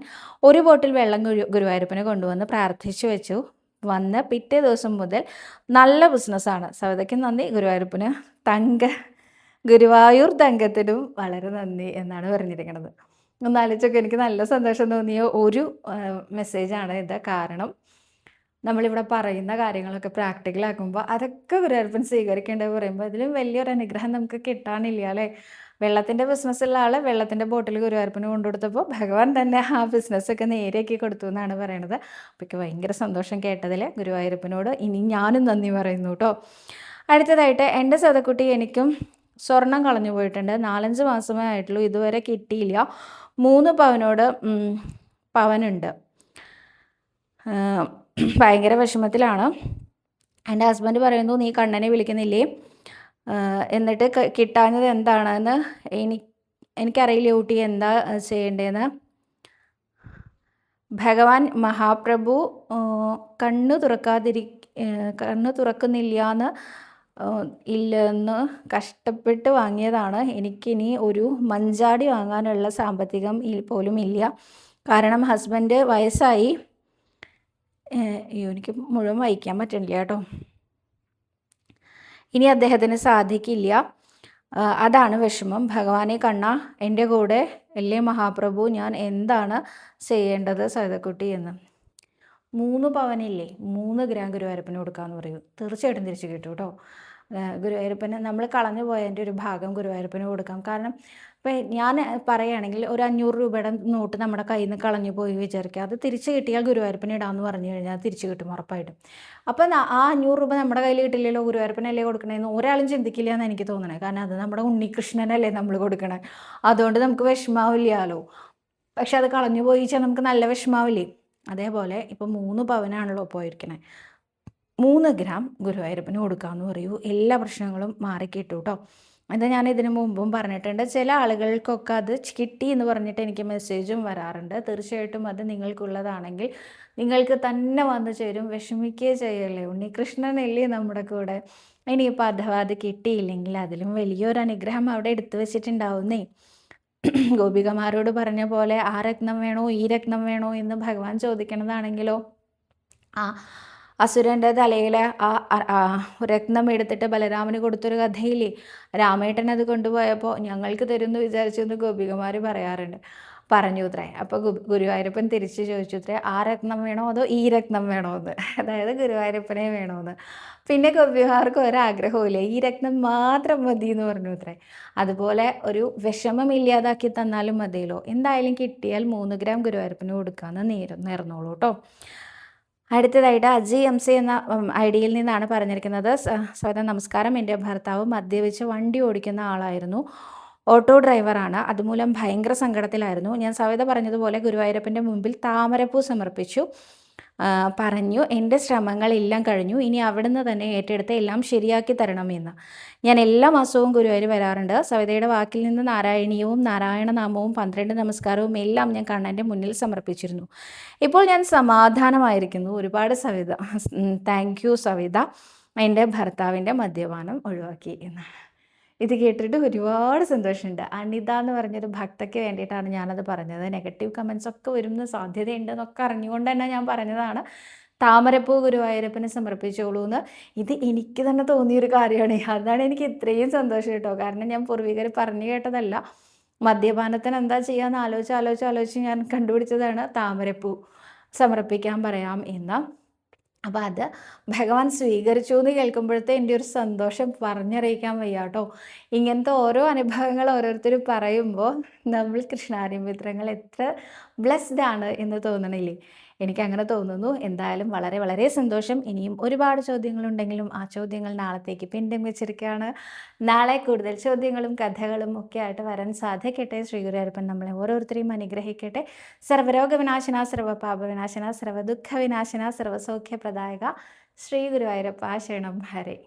ഒരു ബോട്ടിൽ വെള്ളം ഗുരുവായൂരപ്പനെ കൊണ്ടുവന്ന് പ്രാർത്ഥിച്ചു വെച്ചു. വന്ന് പിറ്റേ ദിവസം മുതൽ നല്ല ബിസിനസ്സാണ്. സരിതയ്ക്ക് നന്ദി, ഗുരുവായൂർ തങ്കത്തിനും വളരെ നന്ദി എന്നാണ് പറഞ്ഞിരിക്കുന്നത്. ഒന്നാലോചിച്ചൊക്കെ എനിക്ക് നല്ല സന്തോഷം തോന്നിയ ഒരു മെസ്സേജാണ് ഇത്. കാരണം നമ്മളിവിടെ പറയുന്ന കാര്യങ്ങളൊക്കെ പ്രാക്ടിക്കലാക്കുമ്പോൾ അതൊക്കെ ഗുരുവായൂരപ്പൻ സ്വീകരിക്കേണ്ടത് പറയുമ്പോൾ ഇതിലും വലിയൊരു അനുഗ്രഹം നമുക്ക് കിട്ടാനില്ല അല്ലേ. വെള്ളത്തിൻ്റെ ബിസിനസ്സുള്ള ആൾ വെള്ളത്തിൻ്റെ ബോട്ടിൽ ഗുരുവായൂരപ്പന് കൊണ്ടുകൊടുത്തപ്പോൾ ഭഗവാൻ തന്നെ ആ ബിസിനസ്സൊക്കെ നേരെയാക്കി കൊടുത്തു എന്നാണ് പറയണത്. അപ്പോൾ എനിക്ക് ഭയങ്കര സന്തോഷം കേട്ടതിൽ. ഗുരുവായൂരപ്പനോട് ഇനി ഞാനും നന്ദി പറയുന്നു കേട്ടോ. അടുത്തതായിട്ട്, എൻ്റെ സതക്കുട്ടി എനിക്കും സ്വർണം കളഞ്ഞു പോയിട്ടുണ്ട്. 4-5 മാസമേ ആയിട്ടുള്ളൂ, ഇതുവരെ കിട്ടിയില്ല. 3 പവനോട് പവനുണ്ട്. ഭയങ്കര വിഷമത്തിലാണ്. എൻ്റെ ഹസ്ബൻഡ് പറയുന്നു, നീ കണ്ണനെ വിളിക്കുന്നില്ലേ, എന്നിട്ട് കിട്ടാഞ്ഞത് എന്താണെന്ന് എനിക്കറിയില്ല ഊട്ടി, എന്താ ചെയ്യേണ്ടതെന്ന്. ഭഗവാൻ മഹാപ്രഭു കണ്ണു തുറക്കുന്നില്ലാന്ന് ഇല്ലെന്ന് കഷ്ടപ്പെട്ട് വാങ്ങിയതാണ്. എനിക്കിനി ഒരു മഞ്ചാടി വാങ്ങാനുള്ള സാമ്പത്തികം പോലും ഇല്ല. കാരണം ഹസ്ബൻഡ് വയസ്സായി. എനിക്ക് മുഴുവൻ വായിക്കാൻ പറ്റുന്നില്ല കേട്ടോ. ഇനി അദ്ദേഹത്തിന് സാധിക്കില്ല. അതാണ് വിഷമം. ഭഗവാനെ കണ്ണ, എൻ്റെ കൂടെ അല്ലേ മഹാപ്രഭു, ഞാൻ എന്താണ് ചെയ്യേണ്ടത് സവിതക്കുട്ടി എന്ന്. 3 പവനില്ലേ, 3 ഗ്രാം ഗുരുവായൂരപ്പന് കൊടുക്കാമെന്ന് പറയൂ. തീർച്ചയായിട്ടും തിരിച്ചു കിട്ടും കേട്ടോ. ഗുരുവായൂരപ്പന് നമ്മൾ കളഞ്ഞു പോയതിൻ്റെ ഒരു ഭാഗം ഗുരുവായൂരപ്പന് കൊടുക്കാം. കാരണം ഇപ്പം ഞാൻ പറയുകയാണെങ്കിൽ ഒരു 500 രൂപയുടെ നോട്ട് നമ്മുടെ കയ്യിൽ നിന്ന് കളഞ്ഞു പോയി വിചാരിക്കുക, അത് തിരിച്ച് കിട്ടിയാൽ ഗുരുവായൂരപ്പന് ഇടാമെന്ന് പറഞ്ഞു കഴിഞ്ഞാൽ അത് തിരിച്ച് കിട്ടും ഉറപ്പായിട്ടും. അപ്പം ആ 500 രൂപ നമ്മുടെ കയ്യിൽ കിട്ടില്ലല്ലോ, ഗുരുവായൂരപ്പനല്ലേ കൊടുക്കണേന്ന് ഒരാളും ചിന്തിക്കില്ല എന്ന് എനിക്ക് തോന്നണേ. കാരണം അത് നമ്മുടെ ഉണ്ണികൃഷ്ണനല്ലേ നമ്മൾ കൊടുക്കണേ, അതുകൊണ്ട് നമുക്ക് വിഷമാവില്ലല്ലോ. പക്ഷെ അത് കളഞ്ഞു പോയിച്ചാൽ നമുക്ക് നല്ല വിഷമാവില്ലേ. അതേപോലെ ഇപ്പം 3 പവനാണല്ലോ പോയിരിക്കണേ, 3 ഗ്രാം ഗുരുവായൂരപ്പന് കൊടുക്കാമെന്ന് പറയൂ. എല്ലാ പ്രശ്നങ്ങളും മാറിക്കിട്ടു കേട്ടോ. അത് ഞാൻ ഇതിനു മുമ്പും പറഞ്ഞിട്ടുണ്ട്. ചില ആളുകൾക്കൊക്കെ അത് കിട്ടി എന്ന് പറഞ്ഞിട്ട് എനിക്ക് മെസ്സേജും വരാറുണ്ട്. തീർച്ചയായിട്ടും അത് നിങ്ങൾക്കുള്ളതാണെങ്കിൽ നിങ്ങൾക്ക് തന്നെ വന്നു ചേരും. വിഷമിക്കുകയേ ചെയ്യല്ലേ, ഉണ്ണികൃഷ്ണനല്ലേ നമ്മുടെ കൂടെ. ഇനിയിപ്പോൾ അഥവാ അത് കിട്ടിയില്ലെങ്കിൽ അതിലും വലിയൊരു അനുഗ്രഹം അവിടെ എടുത്തു വെച്ചിട്ടുണ്ടാവുന്നേ. ഗോപികമാരോട് പറഞ്ഞ പോലെ ആ രത്നം വേണോ ഈ രത്നം വേണോ എന്ന് ഭഗവാൻ ചോദിക്കണതാണെങ്കിലോ, ആ അസുരൻ്റെ തലയിൽ ആ രത്നം എടുത്തിട്ട് ബലരാമന് കൊടുത്തൊരു കഥയില്ലേ, രാമേട്ടൻ അത് കൊണ്ടുപോയപ്പോൾ ഞങ്ങൾക്ക് തരുമെന്ന് വിചാരിച്ചു എന്ന് ഗോപികമാർ പറഞ്ഞു അത്രേ. അപ്പോൾ ഗുരുവായൂരപ്പൻ തിരിച്ച് ചോദിച്ചു അത്രേ, ആ രത്നം വേണോ അതോ ഈ രത്നം വേണോ എന്ന്, അതായത് ഗുരുവായൂരപ്പനെ വേണമെന്ന്. പിന്നെ ഗോപികമാർക്ക് ഒരാഗ്രഹമില്ല, ഈ രത്നം മാത്രം മതി എന്ന് പറഞ്ഞു അത്രേ. അതുപോലെ ഒരു വിഷമം ഇല്ലാതാക്കി തന്നാലും മതിയല്ലോ. എന്തായാലും കിട്ടിയാൽ 3 ഗ്രാം ഗുരുവായൂരപ്പന് കൊടുക്കാമെന്ന് നേർന്നോളൂ കേട്ടോ. അടുത്തതായിട്ട് അജയ് MC എന്ന ഐഡിയിൽ നിന്നാണ് പറഞ്ഞിരിക്കുന്നത്. സവിത നമസ്കാരം, എൻ്റെ ഭർത്താവ് മദ്യപിച്ച് വണ്ടി ഓടിക്കുന്ന ആളായിരുന്നു, ഓട്ടോ ഡ്രൈവറാണ്. അതുമൂലം ഭയങ്കര സങ്കടത്തിലായിരുന്നു. ഞാൻ സവിത പറഞ്ഞതുപോലെ ഗുരുവായൂരപ്പൻ്റെ മുമ്പിൽ താമരപ്പൂ സമർപ്പിച്ചു. പറഞ്ഞു എൻ്റെ ശ്രമങ്ങളെല്ലാം കഴിഞ്ഞു, ഇനി അവിടുന്ന് തന്നെ ഏറ്റെടുത്ത് എല്ലാം ശരിയാക്കി തരണമെന്ന്. ഞാൻ എല്ലാ മാസവും ഗുരുവായൂർ വരാറുണ്ട്. സവിതയുടെ വാക്കിൽ നിന്ന് നാരായണീയവും നാരായണനാമവും 12 നമസ്കാരവും എല്ലാം ഞാൻ കണ്ണൻ്റെ മുന്നിൽ സമർപ്പിച്ചിരുന്നു. ഇപ്പോൾ ഞാൻ സമാധാനമായിരിക്കുന്നു. ഒരുപാട് സവിത, താങ്ക് യു സവിത, എൻ്റെ ഭർത്താവിൻ്റെ മദ്യപാനം ഒഴിവാക്കി എന്ന്. ഇത് കേട്ടിട്ട് ഒരുപാട് സന്തോഷമുണ്ട്. അനിത എന്ന് പറഞ്ഞൊരു ഭക്തയ്ക്ക് വേണ്ടിയിട്ടാണ് ഞാനത് പറഞ്ഞത്. നെഗറ്റീവ് കമൻസ് ഒക്കെ വരുന്ന സാധ്യതയുണ്ടെന്നൊക്കെ അറിഞ്ഞുകൊണ്ട് തന്നെ ഞാൻ പറഞ്ഞതാണ്. താമരപ്പൂ ഗുരുവായൂരപ്പന് സമർപ്പിച്ചോളൂ എന്ന്. ഇത് എനിക്ക് തന്നെ തോന്നിയൊരു കാര്യമാണ്. അതാണ് എനിക്ക് ഇത്രയും സന്തോഷം കേട്ടോ. കാരണം ഞാൻ പൂർവികർ പറഞ്ഞു കേട്ടതല്ല. മദ്യപാനത്തിന് എന്താ ചെയ്യാന്ന് ആലോചിച്ച് ഞാൻ കണ്ടുപിടിച്ചതാണ് താമരപ്പൂ സമർപ്പിക്കാൻ പറയാം എന്ന്. അപ്പോൾ അത് ഭഗവാൻ സ്വീകരിച്ചു എന്ന് കേൾക്കുമ്പോഴത്തെ എൻ്റെ ഒരു സന്തോഷം പറഞ്ഞറിയിക്കാൻ വയ്യ കേട്ടോ. ഇങ്ങനത്തെ ഓരോ അനുഭവങ്ങൾ ഓരോരുത്തർ പറയുമ്പോൾ നമ്മൾ കൃഷ്ണാരിമിത്രങ്ങൾ എത്ര ബ്ലെസ്ഡ് ആണ് എന്ന് തോന്നണില്ലേ. എനിക്കങ്ങനെ തോന്നുന്നു. എന്തായാലും വളരെ വളരെ സന്തോഷം. ഇനിയും ഒരുപാട് ചോദ്യങ്ങളുണ്ടെങ്കിലും ആ ചോദ്യങ്ങൾ നാളത്തേക്ക് പിന്തും വെച്ചിരിക്കുകയാണ്. നാളെ കൂടുതൽ ചോദ്യങ്ങളും കഥകളും ഒക്കെ ആയിട്ട് വരാൻ സാധിക്കട്ടെ. ശ്രീ ഗുരുവായൂരപ്പൻ നമ്മളെ ഓരോരുത്തരെയും അനുഗ്രഹിക്കട്ടെ. സർവ്വരോഗവിനാശന, സർവ്വപാപവിനാശന, സർവ്വദുഃഖവിനാശന, സർവ്വസൗഖ്യപ്രദായക ശ്രീ ഗുരുവായൂരപ്പ ശരണം ഹരേ.